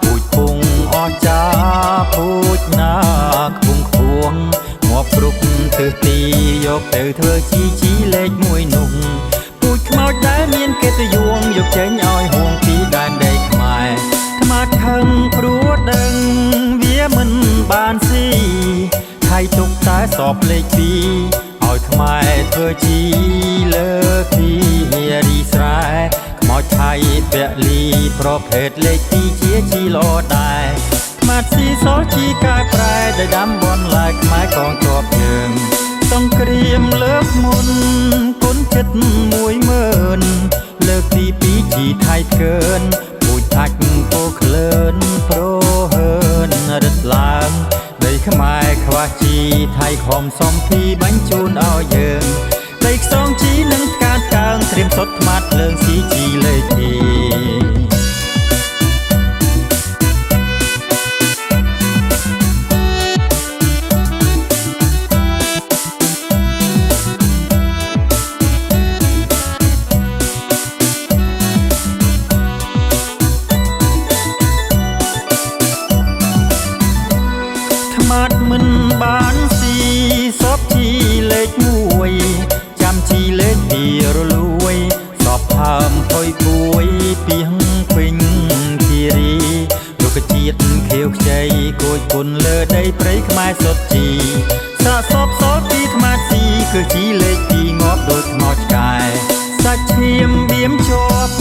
ពូជពុងអស្ចាពូជណាខ្ពងខ្ពងងាប់គ្រប់ទិសទីយកទៅធ្វើជីលេខមួយនោះពូជខ្មោចដែលមានកិត្តិយសយកចេញឲ្យហួងពីដែនដីខ្មែរថ្មាខឹងព្រោះដឹងវាមិនបានស៊ីថៃទុកតែសពលេខពីរឲ្យខ្មែរធ្វើជីលើពីរីស្រែខ្មោចថៃពលីប្រភេទលេខពីរជាជីល្អដែរមាត់ស៊ីសជីកែប្រែដែលដាំបនឡាយខ្មែរកងទ័ពយើងសង្គ្រាមលើកមុនគុណចិត្ត10000លើកទី2ជីថៃកើនពូជថាច់ពោក្លឿនប្រហើនរឹតឡើងដីខ្មែរខ្វះជីថៃខំសំពីបាញ់ជូនឲ្យយើងដីខ្សងជីនឹងកាតកើងត្រៀមសុតថ្មាត់លើងស៊ីជីលេខទីមាត់មិនបានស៊ីសពជីលេខ1ចាំជីលេខ2រលួយសពផើមផុយពួយពីហឹងពេញគិរីរុក្ខជាតិខៀវខ្ចីគួយគុណលើដីព្រៃខ្មែរសុទ្ធជីសាកសពសល់ពីថ្មាស៊ីគឺជីលេខ2ងាប់ដូចខ្មោចឆ្កែសាច់ឈាមបៀមជាប់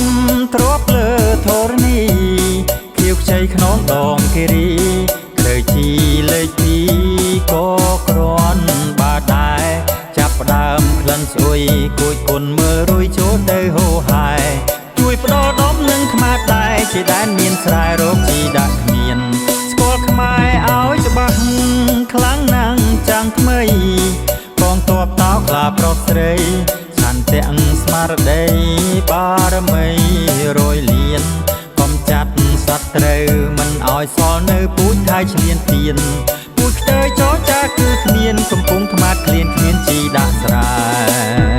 ទ្របលើធរណីខៀវខ្ចីខ្នងដងគិរីលើជីលេខពីរក៏គ្រាន់បាដែរចាប់ផ្ដើមក្លិនស្អុយគួយគុណមើលរួយចូលទៅហូហែជួយផ្ដោដុំនឹងខ្មែរដែរជាដែនមានស្រែរោគជីដាក់គ្មានស្គាល់ខ្មែរឲ្យច្បាស់ខ្លាំងណាស់ចាំងថ្មីកងទ័ពតោខ្លាប្រុសស្រីឆន្ទៈស្មារតីបារមី100លានកុំចាត់សត្រូវមិនឲ្យសល់នៅពូជថៃឈ្លានពានពូជខ្ទើចចចាគឺគ្មានកំពុងថ្មាត់ក្លៀនគ្មានជីដាក់ស្រែ